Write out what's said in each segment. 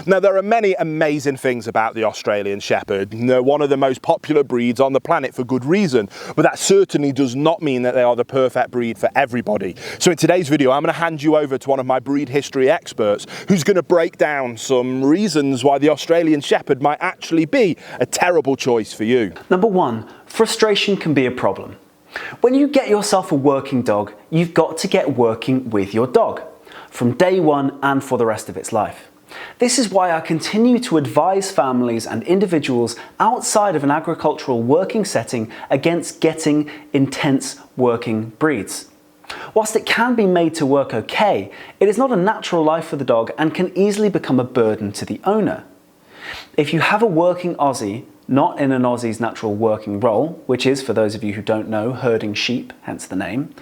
Now, there are many amazing things about the Australian Shepherd. They're one of the most popular breeds on the planet for good reason, but that certainly does not mean that they are the perfect breed for everybody. So in today's video, I'm going to hand you over to one of my breed history experts who's going to break down some reasons why the Australian Shepherd might actually be a terrible choice for you. Number one, frustration can be a problem. When you get yourself a working dog, you've got to get working with your dog from day one and for the rest of its life. This is why I continue to advise families and individuals outside of an agricultural working setting against getting intense working breeds. Whilst it can be made to work okay, it is not a natural life for the dog and can easily become a burden to the owner. If you have a working Aussie, not in an Aussie's natural working role, which is, for those of you who don't know, herding sheep, hence the name,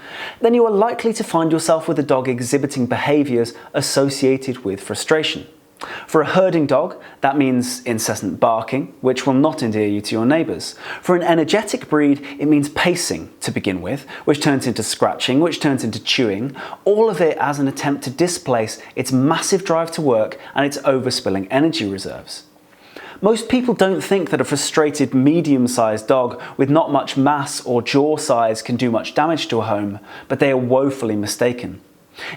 then you are likely to find yourself with a dog exhibiting behaviours associated with frustration. For a herding dog, that means incessant barking, which will not endear you to your neighbours. For an energetic breed, it means pacing to begin with, which turns into scratching, which turns into chewing, all of it as an attempt to displace its massive drive to work and its overspilling energy reserves. Most people don't think that a frustrated medium-sized dog with not much mass or jaw size can do much damage to a home, but they are woefully mistaken.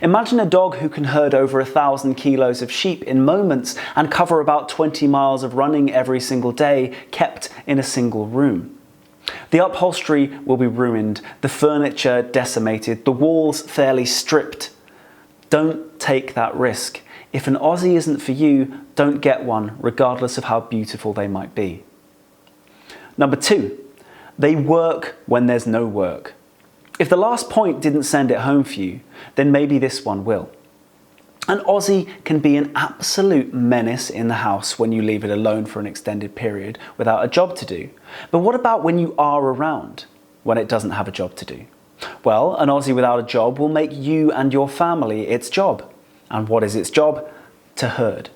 Imagine a dog who can herd over 1,000 kilos of sheep in moments and cover about 20 miles of running every single day, kept in a single room. The upholstery will be ruined, the furniture decimated, the walls fairly stripped. Don't take that risk. If an Aussie isn't for you, don't get one, regardless of how beautiful they might be. Number two, they work when there's no work. If the last point didn't send it home for you, then maybe this one will. An Aussie can be an absolute menace in the house when you leave it alone for an extended period without a job to do. But what about when you are around, when it doesn't have a job to do? Well, an Aussie without a job will make you and your family its job. And what is its job? To herd.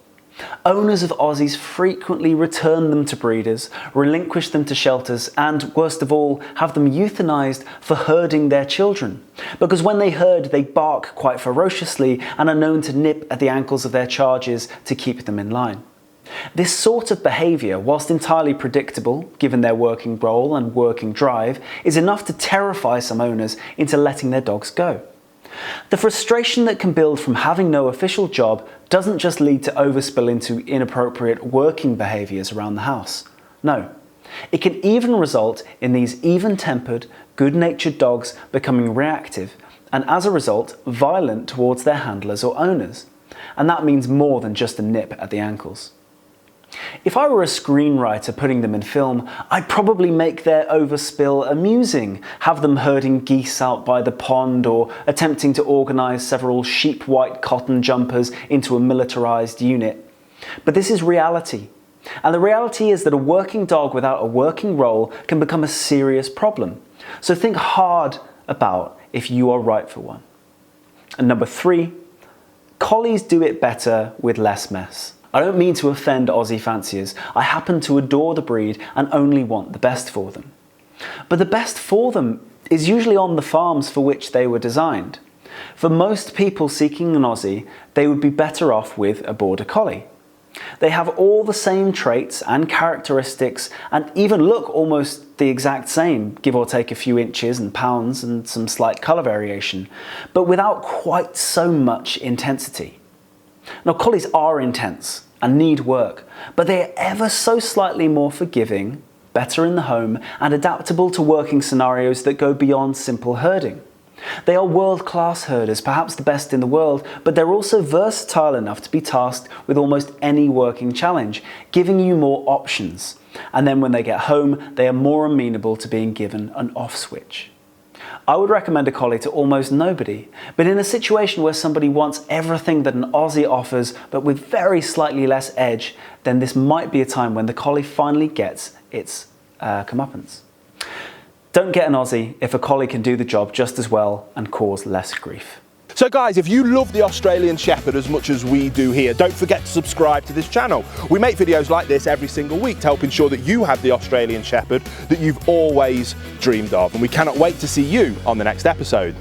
Owners of Aussies frequently return them to breeders, relinquish them to shelters, and, worst of all, have them euthanized for herding their children. Because when they herd, they bark quite ferociously and are known to nip at the ankles of their charges to keep them in line. This sort of behaviour, whilst entirely predictable, given their working role and working drive, is enough to terrify some owners into letting their dogs go. The frustration that can build from having no official job doesn't just lead to overspill into inappropriate working behaviours around the house. No, it can even result in these even-tempered, good-natured dogs becoming reactive and, as a result, violent towards their handlers or owners. And that means more than just a nip at the ankles. If I were a screenwriter putting them in film, I'd probably make their overspill amusing, have them herding geese out by the pond or attempting to organise several sheep white cotton jumpers into a militarised unit. But this is reality. And the reality is that a working dog without a working role can become a serious problem. So think hard about if you are right for one. And number three, Collies do it better with less mess. I don't mean to offend Aussie fanciers. I happen to adore the breed and only want the best for them. But the best for them is usually on the farms for which they were designed. For most people seeking an Aussie, they would be better off with a Border Collie. They have all the same traits and characteristics and even look almost the exact same, give or take a few inches and pounds and some slight colour variation, but without quite so much intensity. Now, Collies are intense and need work, but they are ever so slightly more forgiving, better in the home, and adaptable to working scenarios that go beyond simple herding. They are world-class herders, perhaps the best in the world, but they're also versatile enough to be tasked with almost any working challenge, giving you more options. And then when they get home, they are more amenable to being given an off switch. I would recommend a Collie to almost nobody, but in a situation where somebody wants everything that an Aussie offers, but with very slightly less edge, then this might be a time when the Collie finally gets its comeuppance. Don't get an Aussie if a Collie can do the job just as well and cause less grief. So guys, if you love the Australian Shepherd as much as we do here, don't forget to subscribe to this channel. We make videos like this every single week to help ensure that you have the Australian Shepherd that you've always dreamed of. And we cannot wait to see you on the next episode.